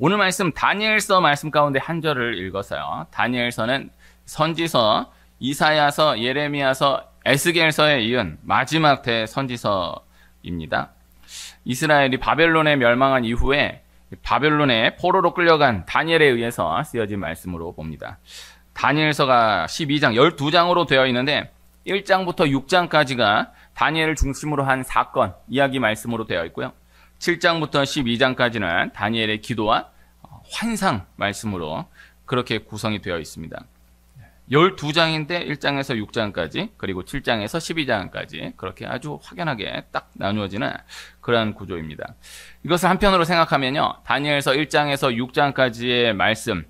오늘 말씀 다니엘서 말씀 가운데 한 절을 읽어서요. 다니엘서는 선지서, 이사야서, 예레미야서, 에스겔서에 이은 마지막 대선지서입니다. 이스라엘이 바벨론에 멸망한 이후에 바벨론에 포로로 끌려간 다니엘에 의해서 쓰여진 말씀으로 봅니다. 다니엘서가 12장, 12장으로 되어 있는데 1장부터 6장까지가 다니엘을 중심으로 한 사건, 이야기 말씀으로 되어 있고요. 7장부터 12장까지는 다니엘의 기도와 환상 말씀으로 그렇게 구성이 되어 있습니다. 12장인데 1장에서 6장까지, 그리고 7장에서 12장까지 그렇게 아주 확연하게 딱 나누어지는 그러한 구조입니다. 이것을 한편으로 생각하면요, 다니엘서 1장에서 6장까지의 말씀,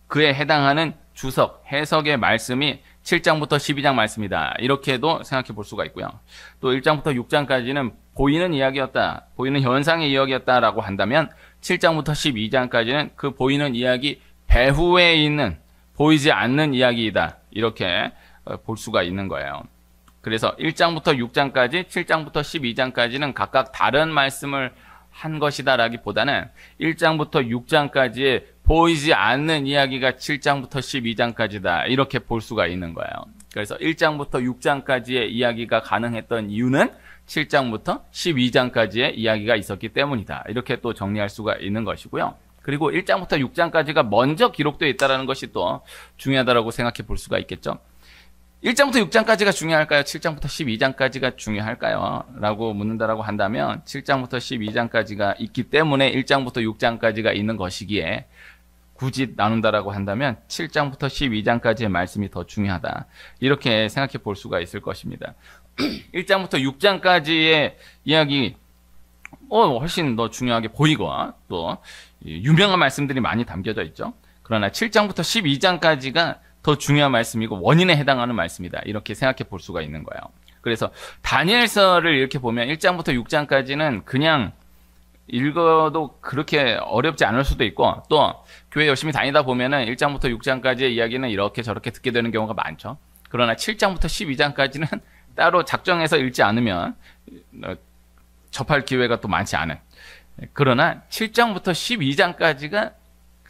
그에 해당하는 주석, 해석의 말씀이 7장부터 12장 말씀이다, 이렇게도 생각해 볼 수가 있고요. 또 1장부터 6장까지는 보이는 이야기였다, 보이는 현상의 이야기였다라고 한다면 7장부터 12장까지는 그 보이는 이야기 배후에 있는 보이지 않는 이야기이다, 이렇게 볼 수가 있는 거예요. 그래서 1장부터 6장까지, 7장부터 12장까지는 각각 다른 말씀을 한 것이다라기보다는 1장부터 6장까지의 보이지 않는 이야기가 7장부터 12장까지다, 이렇게 볼 수가 있는 거예요. 그래서 1장부터 6장까지의 이야기가 가능했던 이유는 7장부터 12장까지의 이야기가 있었기 때문이다, 이렇게 또 정리할 수가 있는 것이고요. 그리고 1장부터 6장까지가 먼저 기록되어 있다는 것이 또 중요하다고 생각해 볼 수가 있겠죠. 1장부터 6장까지가 중요할까요? 7장부터 12장까지가 중요할까요? 라고 묻는다라고 한다면 7장부터 12장까지가 있기 때문에 1장부터 6장까지가 있는 것이기에 굳이 나눈다라고 한다면 7장부터 12장까지의 말씀이 더 중요하다, 이렇게 생각해 볼 수가 있을 것입니다. 1장부터 6장까지의 이야기 훨씬 더 중요하게 보이고 또 유명한 말씀들이 많이 담겨져 있죠. 그러나 7장부터 12장까지가 더 중요한 말씀이고 원인에 해당하는 말씀이다, 이렇게 생각해 볼 수가 있는 거예요. 그래서 다니엘서를 이렇게 보면 1장부터 6장까지는 그냥 읽어도 그렇게 어렵지 않을 수도 있고, 또 교회 열심히 다니다 보면은 1장부터 6장까지의 이야기는 이렇게 저렇게 듣게 되는 경우가 많죠. 그러나 7장부터 12장까지는 따로 작정해서 읽지 않으면 접할 기회가 또 많지 않은, 그러나 7장부터 12장까지가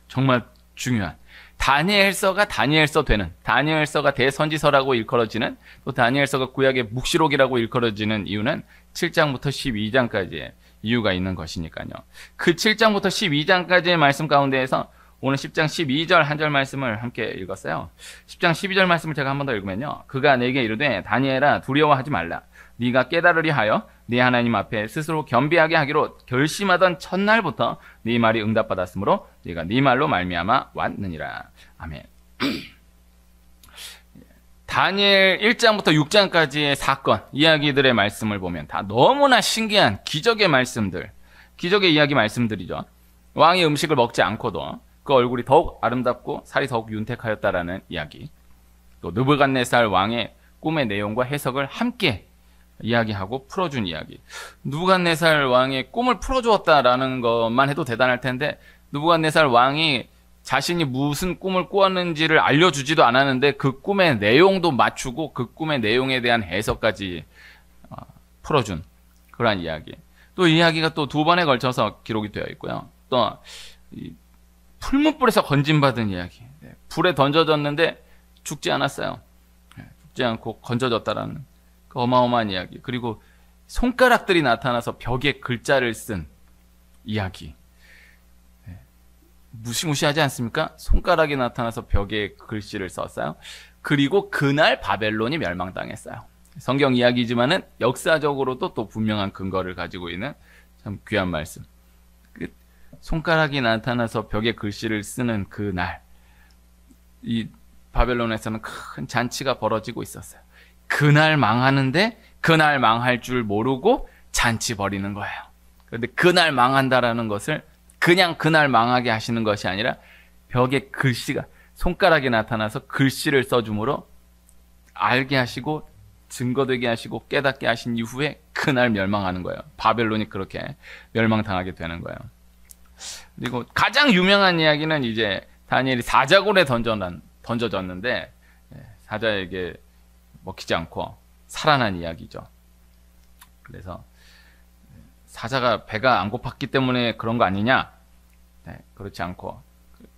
정말 중요한, 다니엘서가 다니엘서 되는, 다니엘서가 대선지서라고 일컬어지는, 또 다니엘서가 구약의 묵시록이라고 일컬어지는 이유는 7장부터 12장까지의 이유가 있는 것이니까요. 그 7장부터 12장까지의 말씀 가운데에서 오늘 10장 12절 한 절 말씀을 함께 읽었어요. 10장 12절 말씀을 제가 한 번 더 읽으면요, 그가 내게 이르되 다니엘아 두려워하지 말라. 네가 깨달으리 하여 네 하나님 앞에 스스로 겸비하게 하기로 결심하던 첫날부터 네 말이 응답받았으므로 네가 네 말로 말미암아 왔느니라. 아멘. 다니엘 1장부터 6장까지의 사건, 이야기들의 말씀을 보면 다 너무나 신기한 기적의 말씀들, 기적의 이야기 말씀들이죠. 왕이 음식을 먹지 않고도 그 얼굴이 더욱 아름답고 살이 더욱 윤택하였다라는 이야기, 또 느부갓네살 왕의 꿈의 내용과 해석을 함께 이야기하고 풀어준 이야기. 느부갓네살 왕의 꿈을 풀어주었다라는 것만 해도 대단할 텐데, 느부갓네살 왕이 자신이 무슨 꿈을 꾸었는지를 알려주지도 않았는데 그 꿈의 내용도 맞추고 그 꿈의 내용에 대한 해석까지 풀어준 그러한 이야기. 또 이야기가 또 두 번에 걸쳐서 기록이 되어 있고요. 또 풀무불에서 건진받은 이야기. 불에 던져졌는데 죽지 않았어요. 죽지 않고 건져졌다라는 그 어마어마한 이야기. 그리고 손가락들이 나타나서 벽에 글자를 쓴 이야기. 무시무시하지 않습니까? 손가락이 나타나서 벽에 글씨를 썼어요. 그리고 그날 바벨론이 멸망당했어요. 성경 이야기지만은 역사적으로도 또 분명한 근거를 가지고 있는 참 귀한 말씀. 손가락이 나타나서 벽에 글씨를 쓰는 그날, 이 바벨론에서는 큰 잔치가 벌어지고 있었어요. 그날 망하는데 그날 망할 줄 모르고 잔치 벌이는 거예요. 그런데 그날 망한다라는 것을 그냥 그날 망하게 하시는 것이 아니라 벽에 글씨가, 손가락이 나타나서 글씨를 써줌으로 알게 하시고 증거되게 하시고 깨닫게 하신 이후에 그날 멸망하는 거예요. 바벨론이 그렇게 멸망당하게 되는 거예요. 그리고 가장 유명한 이야기는 이제 다니엘이 사자굴에 던져졌는데 사자에게 먹히지 않고 살아난 이야기죠. 그래서 사자가 배가 안 고팠기 때문에 그런 거 아니냐? 네, 그렇지 않고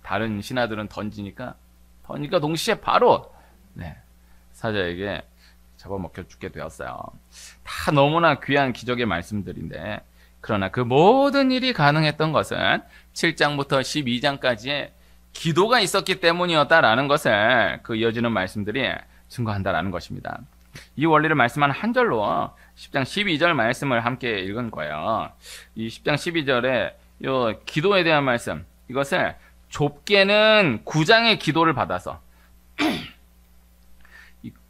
다른 신하들은 던지니까 동시에 바로 네, 사자에게 잡아먹혀 죽게 되었어요. 다 너무나 귀한 기적의 말씀들인데, 그러나 그 모든 일이 가능했던 것은 7장부터 12장까지의 기도가 있었기 때문이었다라는 것을 그 이어지는 말씀들이 증거한다라는 것입니다. 이 원리를 말씀하는 한 절로 10장 12절 말씀을 함께 읽은 거예요. 이 10장 12절에 이 기도에 대한 말씀, 이것을 좁게는 9장의 기도를 받아서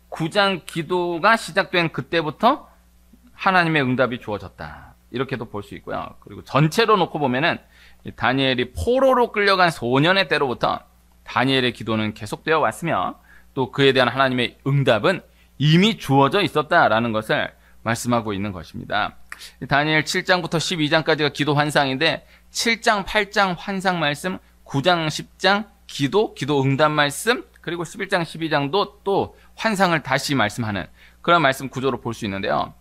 9장 기도가 시작된 그때부터 하나님의 응답이 주어졌다, 이렇게도 볼 수 있고요. 그리고 전체로 놓고 보면은 다니엘이 포로로 끌려간 소년의 때로부터 다니엘의 기도는 계속되어 왔으며, 또 그에 대한 하나님의 응답은 이미 주어져 있었다라는 것을 말씀하고 있는 것입니다. 다니엘 7장부터 12장까지가 기도 환상인데, 7장, 8장 환상 말씀, 9장, 10장 기도 응답 말씀, 그리고 11장, 12장도 또 환상을 다시 말씀하는 그런 말씀 구조로 볼 수 있는데요.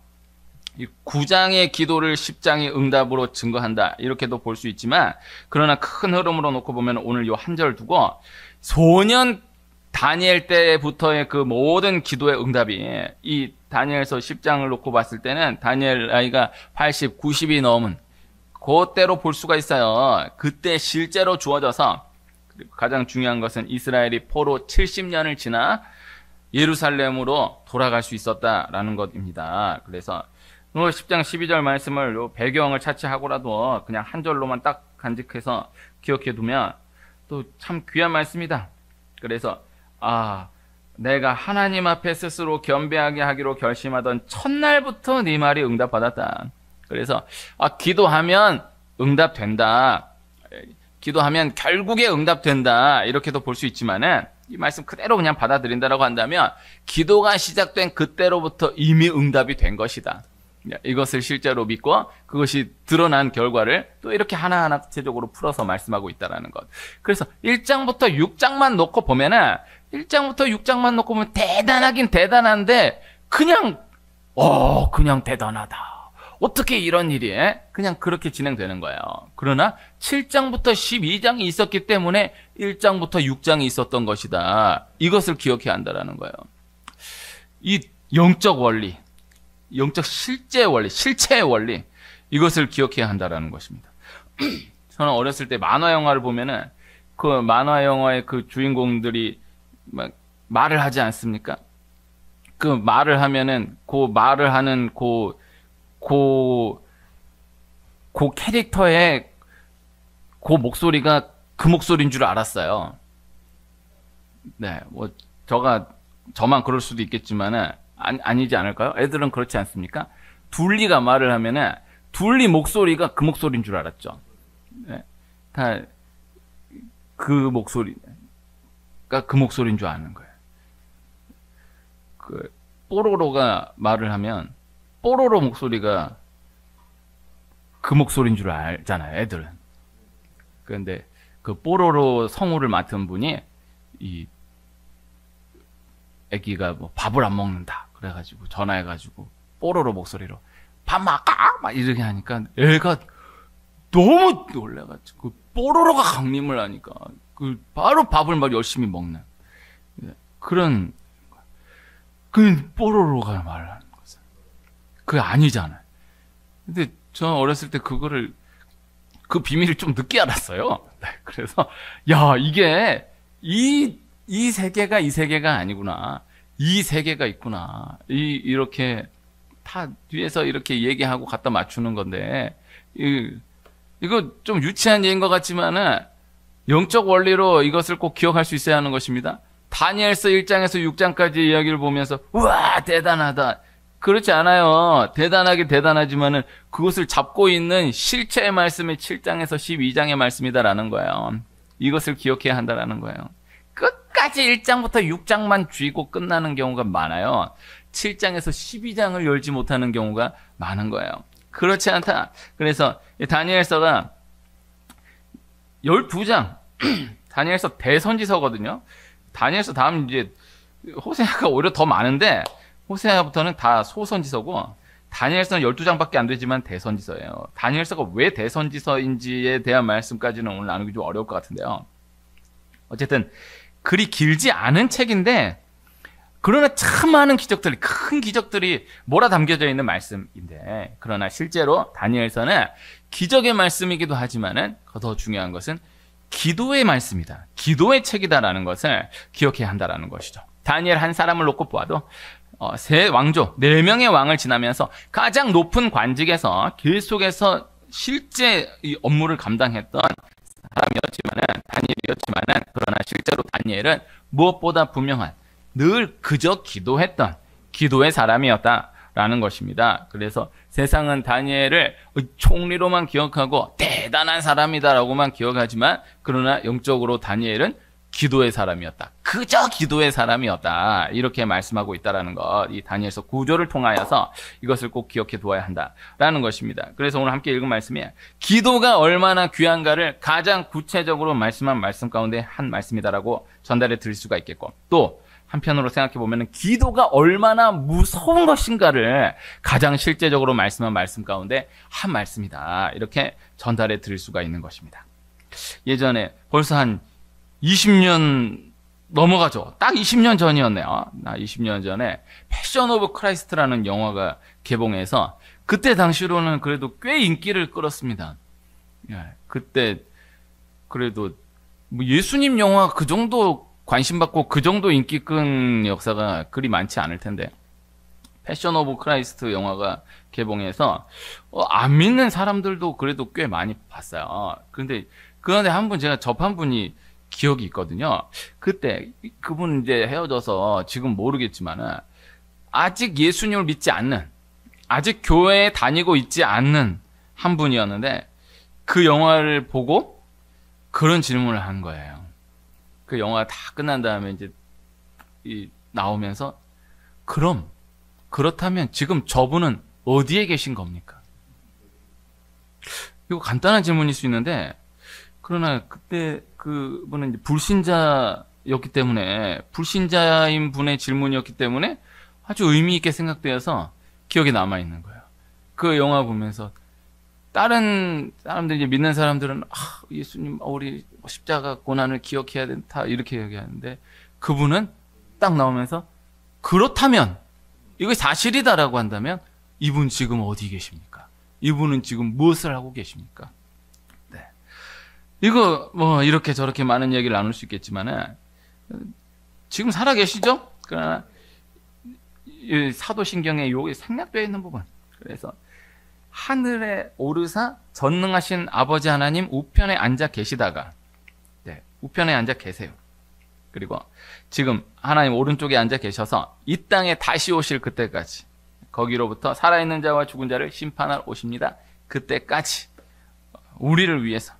이 9장의 기도를 10장의 응답으로 증거한다, 이렇게도 볼 수 있지만, 그러나 큰 흐름으로 놓고 보면 오늘 이 한 절 두고 소년 다니엘 때부터의 그 모든 기도의 응답이 이 다니엘서 10장을 놓고 봤을 때는 다니엘 나이가 80, 90이 넘은 그때로 볼 수가 있어요. 그때 실제로 주어져서, 그리고 가장 중요한 것은 이스라엘이 포로 70년을 지나 예루살렘으로 돌아갈 수 있었다라는 것입니다. 그래서 10장 12절 말씀을 배경을 차치하고라도 그냥 한 절로만 딱 간직해서 기억해 두면 또 참 귀한 말씀이다. 그래서 내가 하나님 앞에 스스로 겸비하게 하기로 결심하던 첫날부터 네 말이 응답받았다. 그래서 기도하면 응답된다, 기도하면 결국에 응답된다, 이렇게도 볼 수 있지만은 이 말씀 그대로 그냥 받아들인다라고 한다면 기도가 시작된 그때로부터 이미 응답이 된 것이다, 이것을 실제로 믿고 그것이 드러난 결과를 또 이렇게 하나하나 구체적으로 풀어서 말씀하고 있다는 것. 그래서 1장부터 6장만 놓고 보면은 1장부터 6장만 놓고 보면 대단하긴 대단한데 그냥 대단하다, 어떻게 이런 일이 그냥 그렇게 진행되는 거예요. 그러나 7장부터 12장이 있었기 때문에 1장부터 6장이 있었던 것이다, 이것을 기억해야 한다는 거예요. 이 영적 원리, 영적 실제의 원리, 이것을 기억해야 한다는 것입니다. 저는 어렸을 때 만화 영화를 보면은 그 만화 영화의 그 주인공들이 막 말을 하지 않습니까? 그 말을 하면은 그 말을 하는 그 캐릭터의 그 목소리가 그 목소리인 줄 알았어요. 네, 저만 그럴 수도 있겠지만은 아니지 않을까요? 애들은 그렇지 않습니까? 둘리가 말을 하면은 둘리 목소리가 그 목소리인 줄 알았죠. 네, 다 그 목소리가 그 목소리인 줄 아는 거예요. 그 뽀로로가 말을 하면 뽀로로 목소리가 그 목소리인 줄 알잖아요, 애들은. 그런데 그 뽀로로 성우를 맡은 분이 이 애기가 밥을 안 먹는다 그래가지고 전화해가지고 뽀로로 목소리로 밥 먹까? 막 이렇게 하니까 애가 너무 놀라가지고 뽀로로가 강림을 하니까 바로 밥을 막 열심히 먹는 그런 뽀로로가 말을 하는 거죠. 그게 아니잖아요. 근데 저는 어렸을 때 그 비밀을 좀 늦게 알았어요. 그래서 이게 이 세계가 이 세계가 아니구나, 이 세계가 있구나, 이렇게 다 뒤에서 이렇게 얘기하고 갖다 맞추는 건데, 이거 좀 유치한 얘기인 것 같지만은 영적 원리로 이것을 꼭 기억할 수 있어야 하는 것입니다. 다니엘서 1장에서 6장까지 이야기를 보면서 우와 대단하다, 그렇지 않아요. 대단하긴 대단하지만은 그것을 잡고 있는 실체의 말씀이 7장에서 12장의 말씀이다라는 거예요. 이것을 기억해야 한다라는 거예요. 끝까지 1장부터 6장만 쥐고 끝나는 경우가 많아요. 7장에서 12장을 열지 못하는 경우가 많은 거예요. 그렇지 않다. 그래서 다니엘서가 12장, 다니엘서 대선지서거든요. 다니엘서 다음 이제 호세아가 오히려 더 많은데, 호세아부터는 다 소선지서고, 다니엘서는 12장밖에 안 되지만 대선지서예요. 다니엘서가 왜 대선지서인지에 대한 말씀까지는 오늘 나누기 좀 어려울 것 같은데요. 어쨌든 그리 길지 않은 책인데 그러나 참 많은 기적들이, 큰 기적들이 몰아담겨져 있는 말씀인데, 그러나 실제로 다니엘서는 기적의 말씀이기도 하지만은 더 중요한 것은 기도의 말씀이다. 기도의 책이다라는 것을 기억해야 한다라는 것이죠. 다니엘 한 사람을 놓고 보아도 세 왕조, 4명의 왕을 지나면서 가장 높은 관직에서 길 속에서 실제 이 업무를 감당했던 다니엘이었지만은 그러나 실제로 다니엘은 무엇보다 분명한 늘 그저 기도했던 기도의 사람이었다라는 것입니다. 그래서 세상은 다니엘을 총리로만 기억하고 대단한 사람이다라고만 기억하지만 그러나 영적으로 다니엘은 기도의 사람이었다. 그저 기도의 사람이었다. 이렇게 말씀하고 있다라는 것. 이 다니엘서 9조를 통하여서 이것을 꼭 기억해 두어야 한다라는 것입니다. 그래서 오늘 함께 읽은 말씀이 기도가 얼마나 귀한가를 가장 구체적으로 말씀한 말씀 가운데 한 말씀이다라고 전달해 드릴 수가 있겠고, 또 한편으로 생각해 보면 기도가 얼마나 무서운 것인가를 가장 실제적으로 말씀한 말씀 가운데 한 말씀이다. 이렇게 전달해 드릴 수가 있는 것입니다. 예전에 벌써 한 20년 넘어가죠. 딱 20년 전이었네요. 20년 전에 패션 오브 크라이스트라는 영화가 개봉해서 그때 당시로는 그래도 꽤 인기를 끌었습니다. 그때 그래도 뭐 예수님 영화 그 정도 관심 받고 그 정도 인기 끈 역사가 그리 많지 않을 텐데 패션 오브 크라이스트 영화가 개봉해서 안 믿는 사람들도 그래도 꽤 많이 봤어요. 그런데 한 분 제가 접한 분이 기억이 있거든요. 그때 그분 이제 헤어져서 지금 모르겠지만은 아직 예수님을 믿지 않는, 아직 교회에 다니고 있지 않는 한 분이었는데 그 영화를 보고 그런 질문을 한 거예요. 그 영화 다 끝난 다음에 이제 나오면서 그렇다면 지금 저분은 어디에 계신 겁니까? 이거 간단한 질문일 수 있는데 그러나 그때 그분은 이제 불신자였기 때문에 불신자인 분의 질문이었기 때문에 아주 의미 있게 생각되어서 기억에 남아 있는 거예요. 그 영화 보면서 다른 사람들 이제 믿는 사람들은 예수님 우리 십자가 고난을 기억해야 된다 이렇게 얘기하는데 그분은 딱 나오면서 그렇다면 이거 사실이다라고 한다면 이분 지금 어디 계십니까? 이분은 지금 무엇을 하고 계십니까? 네. 이거 뭐 이렇게 저렇게 많은 얘기를 나눌 수 있겠지만은 지금 살아 계시죠? 그러나 이 사도신경에 여기 생략되어 있는 부분. 그래서 하늘에 오르사 전능하신 아버지 하나님 우편에 앉아 계시다가 우편에 앉아 계세요. 그리고 지금 하나님 오른쪽에 앉아 계셔서 이 땅에 다시 오실 그때까지 거기로부터 살아있는 자와 죽은 자를 심판하러 오십니다. 그때까지 우리를 위해서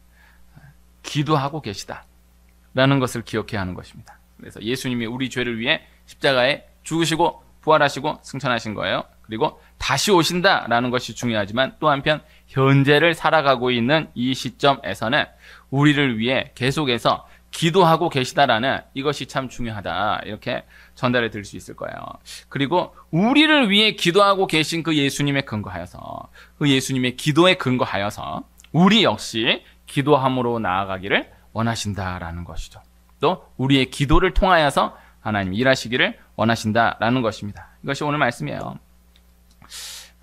기도하고 계시다라는 것을 기억해야 하는 것입니다. 그래서 예수님이 우리 죄를 위해 십자가에 죽으시고 부활하시고 승천하신 거예요. 그리고 다시 오신다라는 것이 중요하지만 또 한편 현재를 살아가고 있는 이 시점에서는 우리를 위해 계속해서 기도하고 계시다라는 이것이 참 중요하다. 이렇게 전달해 드릴 수 있을 거예요. 그리고 우리를 위해 기도하고 계신 그 예수님에 근거하여서 그 예수님의 기도에 근거하여서 우리 역시 기도함으로 나아가기를 원하신다라는 것이죠. 또 우리의 기도를 통하여서 하나님 일하시기를 원하신다라는 것입니다. 이것이 오늘 말씀이에요.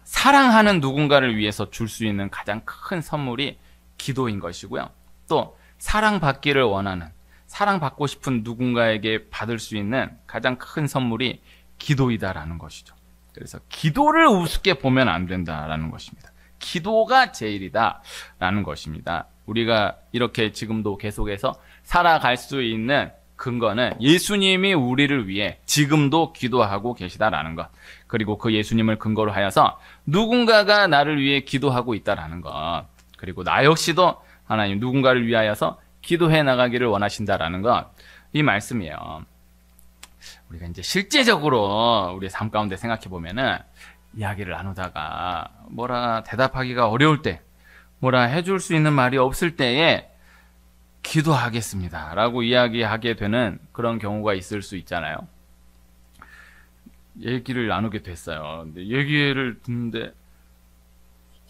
사랑하는 누군가를 위해서 줄 수 있는 가장 큰 선물이 기도인 것이고요. 또 사랑받기를 원하는, 사랑받고 싶은 누군가에게 받을 수 있는 가장 큰 선물이 기도이다라는 것이죠. 그래서 기도를 우습게 보면 안 된다라는 것입니다. 기도가 제일이다라는 것입니다. 우리가 이렇게 지금도 계속해서 살아갈 수 있는 근거는 예수님이 우리를 위해 지금도 기도하고 계시다라는 것. 그리고 그 예수님을 근거로 하여서 누군가가 나를 위해 기도하고 있다라는 것. 그리고 나 역시도 하나님 누군가를 위하여서 기도해 나가기를 원하신다라는 것. 이 말씀이에요. 우리가 이제 실제적으로 우리의 삶 가운데 생각해 보면은 이야기를 나누다가 뭐라 대답하기가 어려울 때, 뭐라 해줄 수 있는 말이 없을 때에 기도하겠습니다 라고 이야기하게 되는 그런 경우가 있을 수 있잖아요. 얘기를 나누게 됐어요. 근데 얘기를 듣는데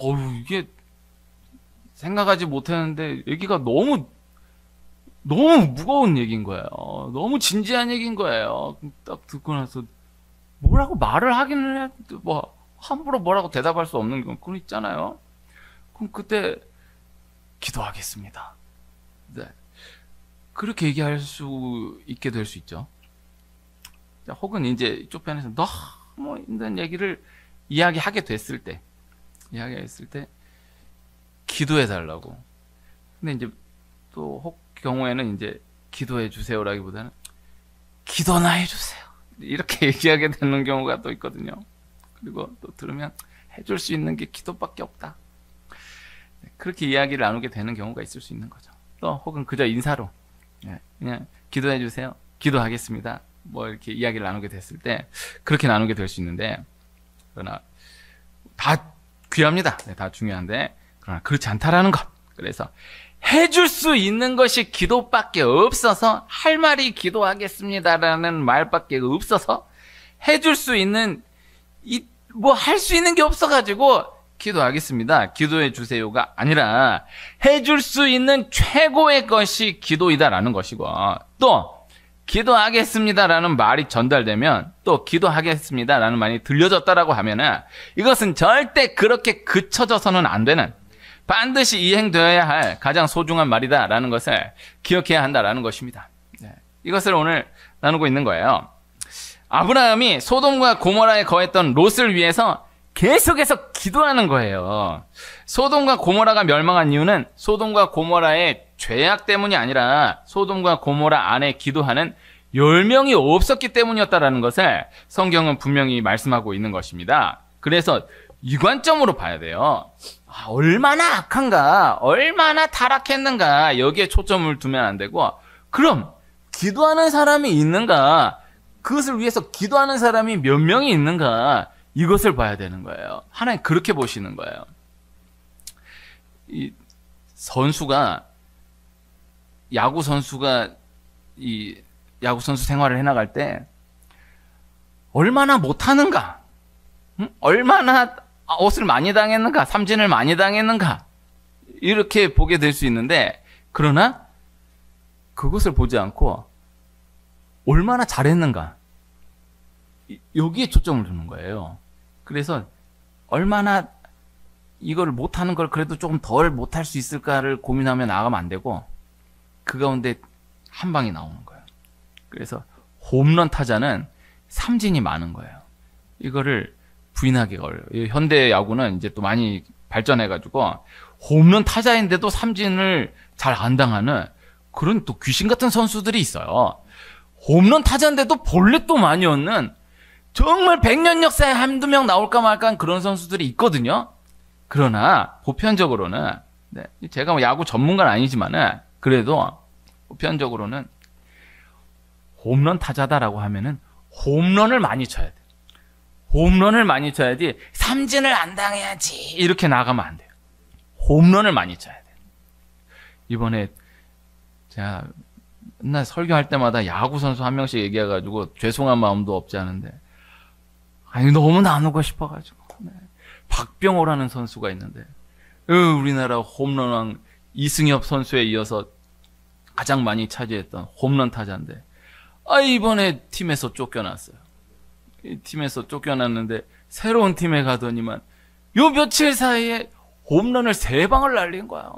이게 생각하지 못했는데 얘기가 너무 무거운 얘기인 거예요. 너무 진지한 얘기인 거예요. 딱 듣고 나서 뭐라고 말을 하기는 해, 뭐 함부로 뭐라고 대답할 수 없는 그건 있잖아요. 그럼 그때 기도하겠습니다. 네. 그렇게 얘기할 수 있게 될 수 있죠. 혹은 이제 이쪽 편에서 너무 힘든 얘기를 이야기하게 됐을 때 기도해 달라고. 근데 이제 또 혹 경우에는 이제 기도해 주세요라기보다는 기도나 해 주세요. 이렇게 얘기하게 되는 경우가 또 있거든요. 그리고 또 들으면 해줄 수 있는 게 기도밖에 없다. 그렇게 이야기를 나누게 되는 경우가 있을 수 있는 거죠. 또 혹은 그저 인사로 그냥 기도해 주세요. 기도하겠습니다. 뭐 이렇게 이야기를 나누게 됐을 때 그렇게 나누게 될 수 있는데, 그러나 다 귀합니다. 네, 다 중요한데 그러나 그렇지 않다라는 것. 그래서 해줄 수 있는 것이 기도밖에 없어서, 할 말이 기도하겠습니다라는 말밖에 없어서 해줄 수 있는 뭐 할 수 있는 게 없어가지고 기도하겠습니다, 기도해 주세요가 아니라 해줄 수 있는 최고의 것이 기도이다라는 것이고, 또 기도하겠습니다라는 말이 전달되면, 또 기도하겠습니다라는 말이 들려졌다라고 하면은 이것은 절대 그렇게 그쳐져서는 안 되는, 반드시 이행되어야 할 가장 소중한 말이다라는 것을 기억해야 한다라는 것입니다. 네. 이것을 오늘 나누고 있는 거예요. 아브라함이 소돔과 고모라에 거했던 롯을 위해서 계속해서 기도하는 거예요. 소돔과 고모라가 멸망한 이유는 소돔과 고모라의 죄악 때문이 아니라 소돔과 고모라 안에 기도하는 10명이 없었기 때문이었다라는 것을 성경은 분명히 말씀하고 있는 것입니다. 그래서 이 관점으로 봐야 돼요. 얼마나 악한가, 얼마나 타락했는가, 여기에 초점을 두면 안 되고, 그럼 기도하는 사람이 있는가, 그것을 위해서 기도하는 사람이 몇 명이 있는가, 이것을 봐야 되는 거예요. 하나님 그렇게 보시는 거예요. 이 선수가, 야구 선수가 이 야구 선수 생활을 해나갈 때 얼마나 못하는가, 얼마나 옷을 많이 당했는가, 삼진을 많이 당했는가, 이렇게 보게 될 수 있는데, 그러나 그것을 보지 않고 얼마나 잘했는가, 여기에 초점을 두는 거예요. 그래서 얼마나 이걸 못하는 걸 그래도 조금 덜 못할 수 있을까를 고민하며 나가면 안 되고, 그 가운데 한 방이 나오는 거예요. 그래서 홈런 타자는 삼진이 많은 거예요. 이거를 부인하기가 어려워요. 현대 야구는 이제 또 많이 발전해가지고 홈런 타자인데도 삼진을 잘 안 당하는 그런 또 귀신 같은 선수들이 있어요. 홈런 타자인데도 볼넷도 많이 얻는, 정말 100년 역사에 한두 명 나올까 말까 한 그런 선수들이 있거든요. 그러나 보편적으로는, 네, 제가 뭐 야구 전문가는 아니지만은 그래도 보편적으로는 홈런 타자다라고 하면은 홈런을 많이 쳐야 돼. 홈런을 많이 쳐야지 삼진을 안 당해야지 이렇게 나가면 안 돼요. 홈런을 많이 쳐야 돼. 이번에 제가 맨날 설교할 때마다 야구 선수 한 명씩 얘기해가지고 죄송한 마음도 없지 않은데, 아니 너무 나누고 싶어가지고, 네. 박병호라는 선수가 있는데, 우리나라 홈런왕 이승엽 선수에 이어서 가장 많이 차지했던 홈런 타자인데, 이번에 팀에서 쫓겨났어요. 이 팀에서 쫓겨났는데 새로운 팀에 가더니만 요 며칠 사이에 홈런을 3방을 날린 거야.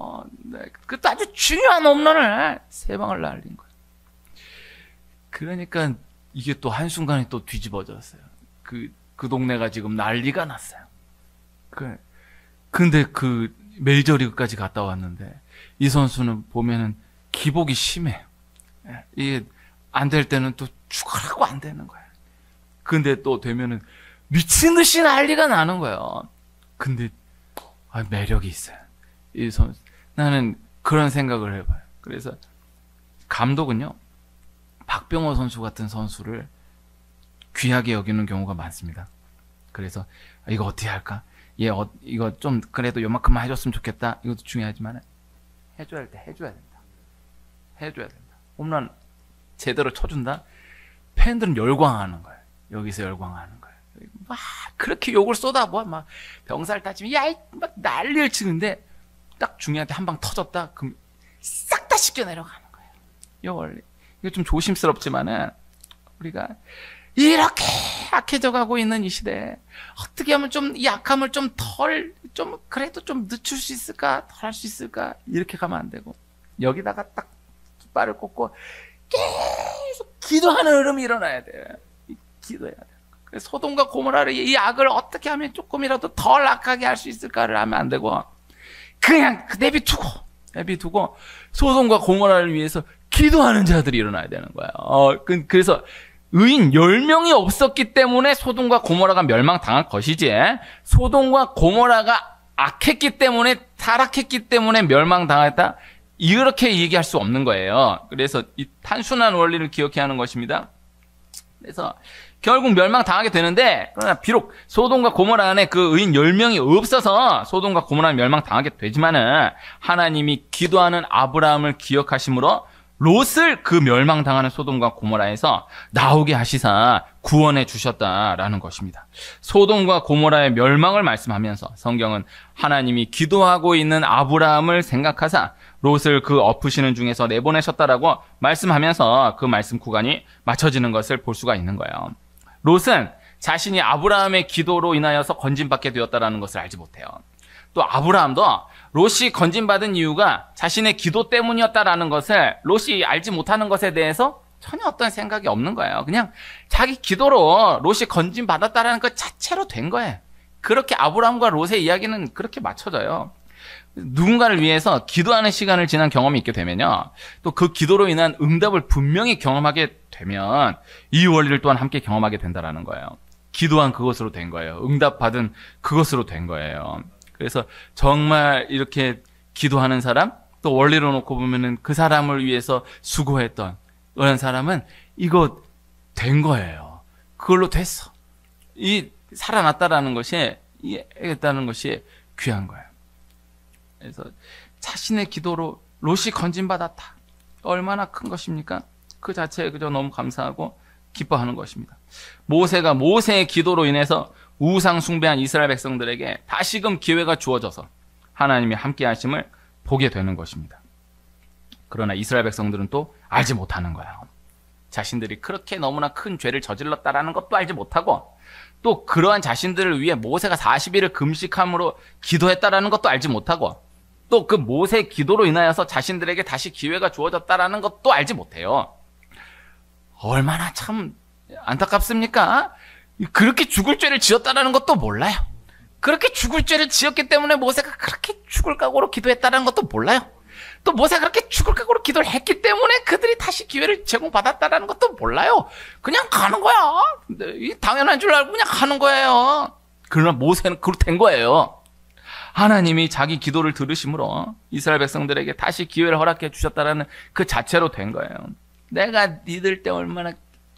네. 그 아주 중요한 홈런을 3방을 날린 거야. 그러니까 이게 또 한순간에 또 뒤집어졌어요. 그 동네가 지금 난리가 났어요. 근데 그 메이저리그까지 갔다 왔는데 이 선수는 보면은 기복이 심해요. 이게 안 될 때는 또 죽으라고 안 되는 거야. 근데 또 되면은 미친 듯이 난리가 나는 거예요. 근데 매력이 있어요. 이 선수. 나는 그런 생각을 해봐요. 그래서 감독은요, 박병호 선수 같은 선수를 귀하게 여기는 경우가 많습니다. 그래서 이거 어떻게 할까? 이거 좀 그래도 요만큼만 해줬으면 좋겠다. 이것도 중요하지만 해줘야 된다. 해줘야 된다. 홈런 제대로 쳐준다. 팬들은 열광하는 거예요. 여기서 열광하는 거예요. 막 그렇게 욕을 쏟아부어 막 병살 따지면 야이 막 난리를 치는데 딱 중요한 때 한 방 터졌다 그럼 싹 다 씻겨 내려가는 거예요. 이 원리. 이거 좀 조심스럽지만은 우리가 이렇게 약해져 가고 있는 이 시대에 어떻게 하면 좀 이 약함을 좀 그래도 좀 늦출 수 있을까? 덜 할 수 있을까? 이렇게 가면 안 되고 여기다가 딱 깃발을 꽂고 계속 기도하는 흐름이 일어나야 돼요. 기도해야 돼요. 그래서 소돔과 고모라를 이 악을 어떻게 하면 조금이라도 덜 악하게 할 수 있을까를 하면 안 되고 그냥 내비두고 소돔과 고모라를 위해서 기도하는 자들이 일어나야 되는 거예요. 그래서 의인 10명이 없었기 때문에 소돔과 고모라가 멸망당한 것이지 소돔과 고모라가 악했기 때문에 타락했기 때문에 멸망당했다 이렇게 얘기할 수 없는 거예요. 그래서 이 단순한 원리를 기억해야 하는 것입니다. 그래서 결국 멸망당하게 되는데 그러나 비록 소돔과 고모라 안에 그 의인 10명이 없어서 소돔과 고모라는 멸망당하게 되지만은 하나님이 기도하는 아브라함을 기억하심으로 롯을 그 멸망당하는 소돔과 고모라에서 나오게 하시사 구원해 주셨다라는 것입니다. 소돔과 고모라의 멸망을 말씀하면서 성경은 하나님이 기도하고 있는 아브라함을 생각하사 롯을 그 엎으시는 중에서 내보내셨다라고 말씀하면서 그 말씀 구간이 맞춰지는 것을 볼 수가 있는 거예요. 롯은 자신이 아브라함의 기도로 인하여서 건진받게 되었다라는 것을 알지 못해요. 또 아브라함도 롯이 건진받은 이유가 자신의 기도 때문이었다라는 것을 롯이 알지 못하는 것에 대해서 전혀 어떤 생각이 없는 거예요. 그냥 자기 기도로 롯이 건진받았다라는 것 자체로 된 거예요. 그렇게 아브라함과 롯의 이야기는 그렇게 맞춰져요. 누군가를 위해서 기도하는 시간을 지난 경험이 있게 되면요. 또 그 기도로 인한 응답을 분명히 경험하게 되면 이 원리를 또한 함께 경험하게 된다라는 거예요. 기도한 그것으로 된 거예요. 응답받은 그것으로 된 거예요. 그래서 정말 이렇게 기도하는 사람, 또 원리로 놓고 보면은 그 사람을 위해서 수고했던 그런 사람은 이거 된 거예요. 그걸로 됐어. 이 살아났다라는 것이, 이했다는 것이 귀한 거예요. 그래서 자신의 기도로 롯이 건진받았다. 얼마나 큰 것입니까? 그 자체에 그저 너무 감사하고 기뻐하는 것입니다. 모세가 모세의 기도로 인해서 우상 숭배한 이스라엘 백성들에게 다시금 기회가 주어져서 하나님이 함께 하심을 보게 되는 것입니다. 그러나 이스라엘 백성들은 또 알지 못하는 거예요. 자신들이 그렇게 너무나 큰 죄를 저질렀다라는 것도 알지 못하고 또 그러한 자신들을 위해 모세가 40일을 금식함으로 기도했다라는 것도 알지 못하고 또 그 모세의 기도로 인하여서 자신들에게 다시 기회가 주어졌다라는 것도 알지 못해요. 얼마나 참 안타깝습니까? 그렇게 죽을 죄를 지었다라는 것도 몰라요. 그렇게 죽을 죄를 지었기 때문에 모세가 그렇게 죽을 각오로 기도했다는 것도 몰라요. 또 모세가 그렇게 죽을 각오로 기도를 했기 때문에 그들이 다시 기회를 제공받았다는 것도 몰라요. 그냥 가는 거야. 당연한 줄 알고 그냥 가는 거예요. 그러나 모세는 그렇게 된 거예요. 하나님이 자기 기도를 들으심으로 이스라엘 백성들에게 다시 기회를 허락해 주셨다는 그 자체로 된 거예요. 내가 니들 때 얼마나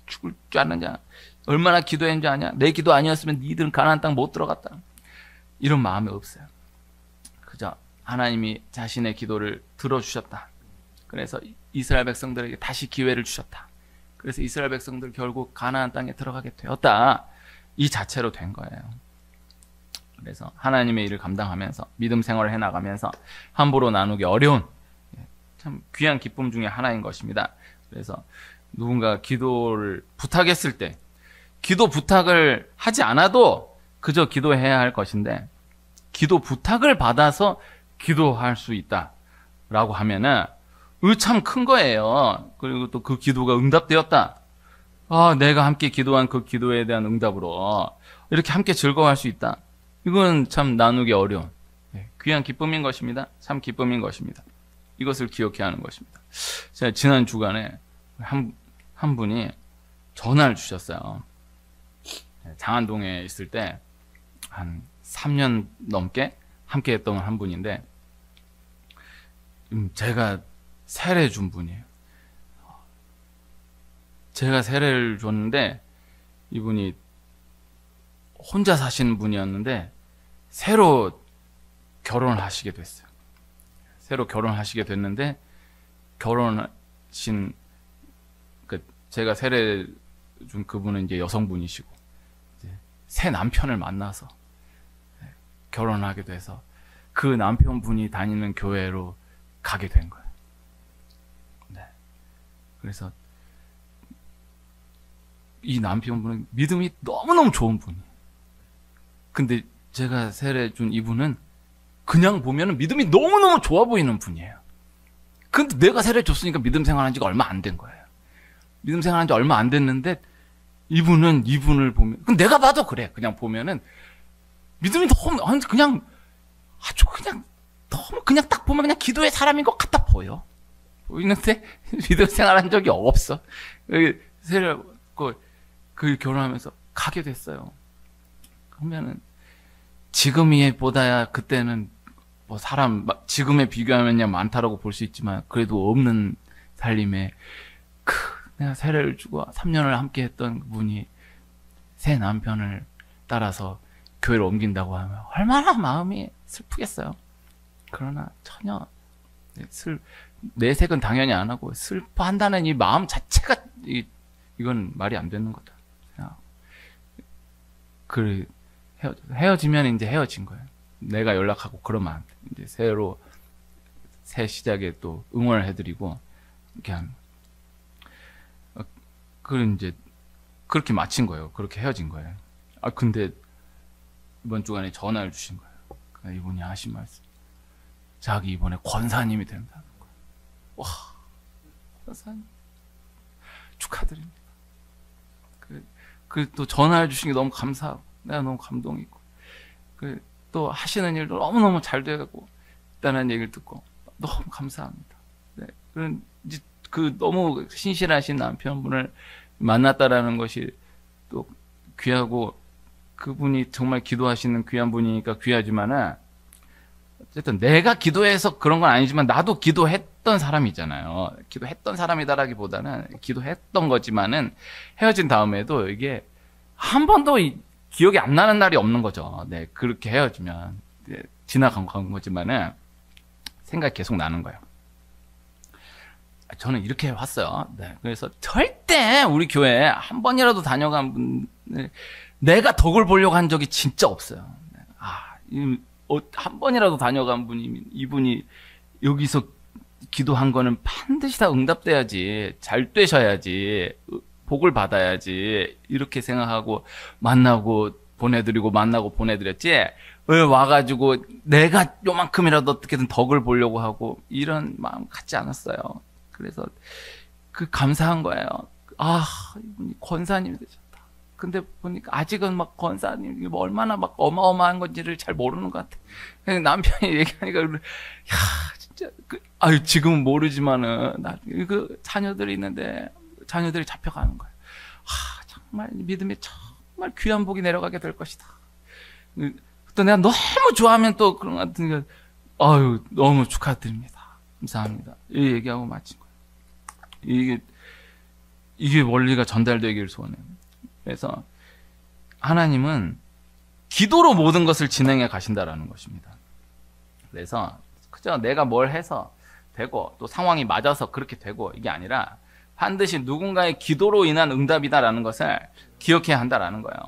죽을 줄 아느냐, 얼마나 기도했는지 아냐, 내 기도 아니었으면 니들은 가나안 땅 못 들어갔다. 이런 마음이 없어요. 그저 하나님이 자신의 기도를 들어주셨다. 그래서 이스라엘 백성들에게 다시 기회를 주셨다. 그래서 이스라엘 백성들 결국 가나안 땅에 들어가게 되었다. 이 자체로 된 거예요. 그래서 하나님의 일을 감당하면서 믿음 생활을 해나가면서 함부로 나누기 어려운 참 귀한 기쁨 중에 하나인 것입니다. 그래서 누군가 기도를 부탁했을 때 기도 부탁을 하지 않아도 그저 기도해야 할 것인데 기도 부탁을 받아서 기도할 수 있다라고 하면은 참 큰 거예요. 그리고 또 그 기도가 응답되었다. 내가 함께 기도한 그 기도에 대한 응답으로 이렇게 함께 즐거워할 수 있다. 이건 참 나누기 어려운 귀한 기쁨인 것입니다. 참 기쁨인 것입니다. 이것을 기억해야 하는 것입니다. 제가 지난 주간에 한 분이 전화를 주셨어요. 장안동에 있을 때 한 3년 넘게 함께 했던 한 분인데 제가 세례 준 분이에요. 제가 세례를 줬는데 이분이 혼자 사시는 분이었는데 새로 결혼을 하시게 됐어요. 새로 결혼하시게 됐는데 결혼하신 제가 세례 준 그분은 이제 여성분이시고 새 남편을 만나서 결혼하게 돼서 그 남편분이 다니는 교회로 가게 된 거예요. 네. 그래서 이 남편분은 믿음이 너무너무 좋은 분이에요. 근데 제가 세례준 이분은 그냥 보면은 믿음이 너무너무 좋아 보이는 분이에요. 근데 내가 세례 줬으니까 믿음 생활한 지가 얼마 안 된 거예요. 믿음 생활한 지 얼마 안 됐는데 이분은 이분을 보면, 내가 봐도 그래. 그냥 보면은 믿음이 너무 그냥 아주 그냥 너무 그냥 딱 보면 그냥 기도의 사람인 것 같아 보이는데 믿음 생활한 적이 없어. 세례 그 결혼하면서 가게 됐어요. 그러면은 지금보다야 그때는 뭐 사람 지금에 비교하면 많다라고 볼 수 있지만 그래도 없는 살림에 내가 세례를 주고 3년을 함께 했던 분이 새 남편을 따라서 교회를 옮긴다고 하면 얼마나 마음이 슬프겠어요. 그러나 전혀 내색은 당연히 안 하고 슬퍼한다는 이 마음 자체가 이건 말이 안 되는 거다. 그냥 헤어지면 이제 헤어진 거예요. 내가 연락하고 그러면 이제 새 시작에 또 응원을 해드리고 그냥 이제 그렇게 마친 거예요. 그렇게 헤어진 거예요. 근데 이번 주간에 전화를 주신 거예요. 이분이 하신 말씀. 자기 이번에 권사님이 된다는 거예요. 와, 권사님 축하드립니다. 또 전화해 주신 게 너무 감사하고 내가 너무 감동이고 또 하시는 일도 너무너무 잘 되고 있다는 얘기를 듣고 너무 감사합니다. 네. 이제 너무 신실하신 남편분을 만났다라는 것이 또 귀하고 그분이 정말 기도하시는 귀한 분이니까 귀하지만은 어쨌든 내가 기도해서 그런 건 아니지만 나도 기도했던 사람이잖아요. 기도했던 사람이다라기보다는 기도했던 거지만은 헤어진 다음에도 이게 한 번도 기억이 안 나는 날이 없는 거죠. 네, 그렇게 헤어지면 지나간 거지만은 생각이 계속 나는 거예요. 저는 이렇게 왔어요. 네, 그래서 절대 우리 교회에 한 번이라도 다녀간 분을 내가 덕을 보려고 한 적이 진짜 없어요. 한 번이라도 다녀간 이분이 여기서 기도한 거는 반드시 다 응답돼야지, 잘 되셔야지, 복을 받아야지 이렇게 생각하고 만나고 보내드리고 만나고 보내드렸지 왜 와가지고 내가 요만큼이라도 어떻게든 덕을 보려고 하고 이런 마음 갖지 않았어요. 그래서 감사한 거예요. 이분이 권사님이 되셨다. 근데 보니까 아직은 막 권사님이 뭐 얼마나 막 어마어마한 건지를 잘 모르는 것 같아. 그냥 남편이 얘기하니까 진짜 지금은 모르지만은 자녀들이 있는데 자녀들이 잡혀가는 거예요. 정말 믿음이 정말 귀한 복이 내려가게 될 것이다. 또 내가 너무 좋아하면 또 그런 것 같으니까 너무 축하드립니다. 감사합니다. 이 얘기하고 마친 거예요. 이게 원리가 전달되기를 소원해요. 그래서 하나님은 기도로 모든 것을 진행해 가신다라는 것입니다. 그래서 그저 내가 뭘 해서 되고 또 상황이 맞아서 그렇게 되고 이게 아니라 반드시 누군가의 기도로 인한 응답이다라는 것을 기억해야 한다라는 거예요.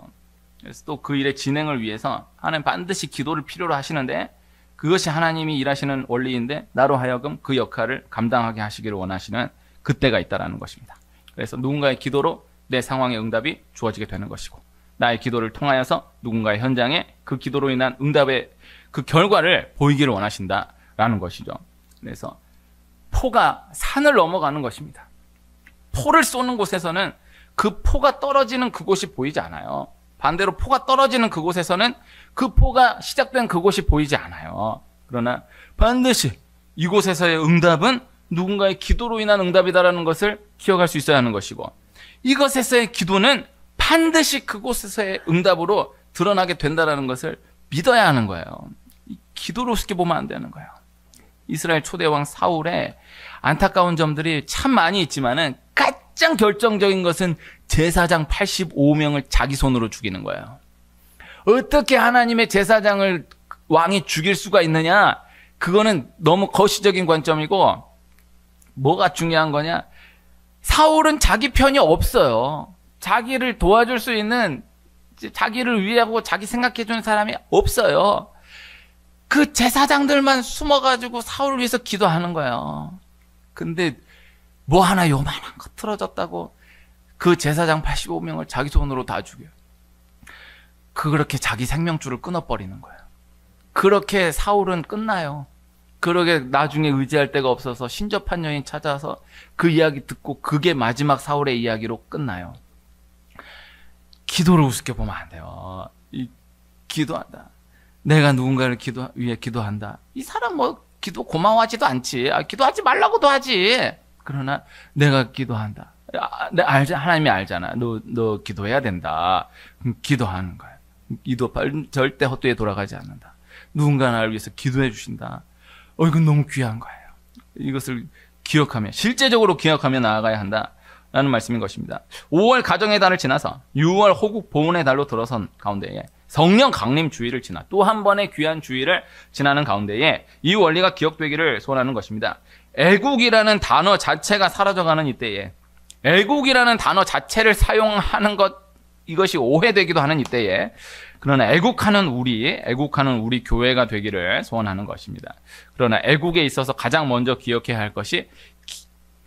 그래서 또 그 일의 진행을 위해서 하나님 반드시 기도를 필요로 하시는데 그것이 하나님이 일하시는 원리인데 나로 하여금 그 역할을 감당하게 하시기를 원하시는 그때가 있다라는 것입니다. 그래서 누군가의 기도로 내 상황의 응답이 주어지게 되는 것이고 나의 기도를 통하여서 누군가의 현장에 그 기도로 인한 응답의 그 결과를 보이기를 원하신다라는 것이죠. 그래서 포가 산을 넘어가는 것입니다. 포를 쏘는 곳에서는 그 포가 떨어지는 그곳이 보이지 않아요. 반대로 포가 떨어지는 그곳에서는 그 포가 시작된 그곳이 보이지 않아요. 그러나 반드시 이곳에서의 응답은 누군가의 기도로 인한 응답이다라는 것을 기억할 수 있어야 하는 것이고 이것에서의 기도는 반드시 그곳에서의 응답으로 드러나게 된다는 것을 믿어야 하는 거예요. 기도로 쉽게 보면 안 되는 거예요. 이스라엘 초대왕 사울의 안타까운 점들이 참 많이 있지만은 가장 결정적인 것은 제사장 85명을 자기 손으로 죽이는 거예요. 어떻게 하나님의 제사장을 왕이 죽일 수가 있느냐? 그거는 너무 거시적인 관점이고 뭐가 중요한 거냐? 사울은 자기 편이 없어요. 자기를 도와줄 수 있는 자기를 위하고 자기 생각해주는 사람이 없어요. 그 제사장들만 숨어가지고 사울을 위해서 기도하는 거예요. 근데 뭐 하나 요만한 거 틀어졌다고 그 제사장 85명을 자기 손으로 다 죽여요. 그렇게 자기 생명줄을 끊어버리는 거예요. 그렇게 사울은 끝나요. 그러게 나중에 의지할 데가 없어서 신접한 여인 찾아서 그 이야기 듣고 그게 마지막 사울의 이야기로 끝나요. 기도를 우습게 보면 안 돼요. 기도한다. 내가 누군가를 위해 기도한다. 이 사람 뭐 기도 고마워하지도 않지. 기도하지 말라고도 하지. 그러나 내가 기도한다. 하나님이 알잖아. 너 기도해야 된다. 기도하는 거야. 기도 절대 헛되이 돌아가지 않는다. 누군가 나를 위해서 기도해 주신다. 이건 너무 귀한 거예요. 이것을 기억하며 실제적으로 기억하며 나아가야 한다라는 말씀인 것입니다. 5월 가정의 달을 지나서 6월 호국 보훈의 달로 들어선 가운데에 성령 강림 주일을 지나 또 한 번의 귀한 주일을 지나는 가운데에 이 원리가 기억되기를 소원하는 것입니다. 애국이라는 단어 자체가 사라져가는 이때에 애국이라는 단어 자체를 사용하는 이것이 오해되기도 하는 이때에 그러나 애국하는 우리 교회가 되기를 소원하는 것입니다. 그러나 애국에 있어서 가장 먼저 기억해야 할 것이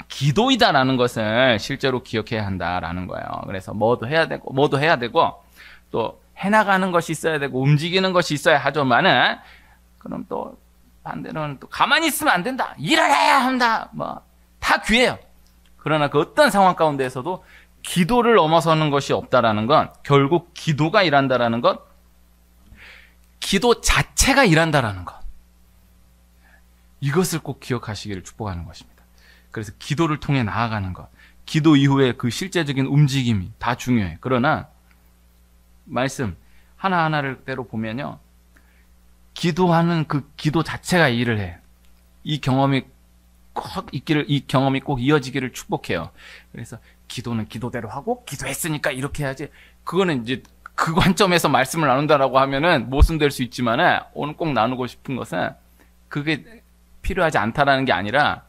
기도이다라는 것을 실제로 기억해야 한다라는 거예요. 그래서 뭐도 해야 되고 또 해나가는 것이 있어야 되고 움직이는 것이 있어야 하지만은 그럼 또 반대로는 또 가만히 있으면 안 된다. 일어나야 한다. 다 귀해요. 그러나 그 어떤 상황 가운데에서도 기도를 넘어서는 것이 없다라는 건 결국 기도가 일한다라는 것, 기도 자체가 일한다라는 것. 이것을 꼭 기억하시기를 축복하는 것입니다. 그래서 기도를 통해 나아가는 것, 기도 이후에 그 실제적인 움직임이 다 중요해. 그러나 말씀 하나하나를 때로 보면요. 기도하는 그 기도 자체가 일을 해. 이 경험이 꼭 이어지기를 축복해요. 그래서 기도는 기도대로 하고 기도했으니까 이렇게 해야지. 그거는 이제 그 관점에서 말씀을 나눈다라고 하면은 모순될 수 있지만은 오늘 꼭 나누고 싶은 것은 그게 필요하지 않다라는 게 아니라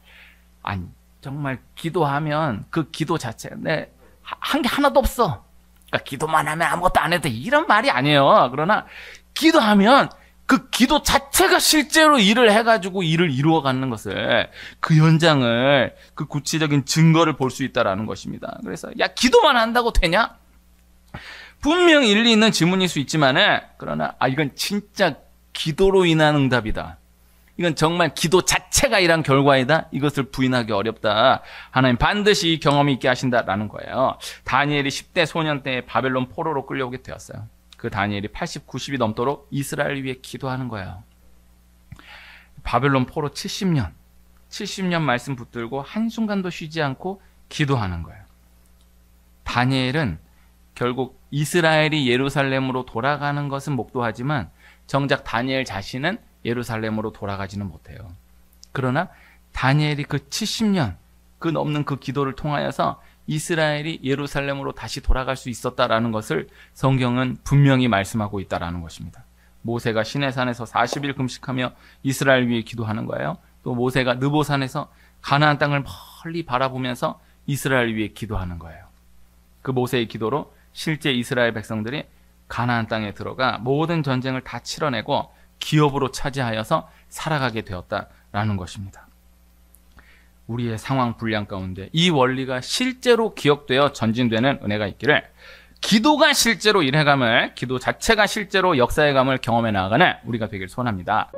정말 기도하면 그 기도 자체가 한 게 하나도 없어. 그러니까 기도만 하면 아무것도 안 해도 돼. 이런 말이 아니에요. 그러나 기도하면 그 기도 자체가 실제로 일을 해가지고 일을 이루어가는 것을 그 현장을 그 구체적인 증거를 볼 수 있다라는 것입니다. 그래서 기도만 한다고 되냐? 분명 일리 있는 질문일 수 있지만은 그러나 이건 진짜 기도로 인한 응답이다. 이건 정말 기도 자체가 일한 결과이다. 이것을 부인하기 어렵다. 하나님 반드시 이 경험이 있게 하신다라는 거예요. 다니엘이 10대 소년 때 바벨론 포로로 끌려오게 되었어요. 그 다니엘이 80, 90이 넘도록 이스라엘을 위해 기도하는 거예요. 바벨론 포로 70년 말씀 붙들고 한순간도 쉬지 않고 기도하는 거예요. 다니엘은 결국 이스라엘이 예루살렘으로 돌아가는 것은 목도하지만 정작 다니엘 자신은 예루살렘으로 돌아가지는 못해요. 그러나 다니엘이 그 70년, 그 넘는 그 기도를 통하여서 이스라엘이 예루살렘으로 다시 돌아갈 수 있었다라는 것을 성경은 분명히 말씀하고 있다라는 것입니다. 모세가 시내산에서 40일 금식하며 이스라엘 위해 기도하는 거예요. 또 모세가 느보산에서 가나안 땅을 멀리 바라보면서 이스라엘 위해 기도하는 거예요. 그 모세의 기도로 실제 이스라엘 백성들이 가나안 땅에 들어가 모든 전쟁을 다 치러내고 기업으로 차지하여서 살아가게 되었다라는 것입니다. 우리의 상황 분량 가운데 이 원리가 실제로 기억되어 전진되는 은혜가 있기를, 기도가 실제로 일해감을, 기도 자체가 실제로 역사의 감을 경험해 나아가는 우리가 되길 소원합니다.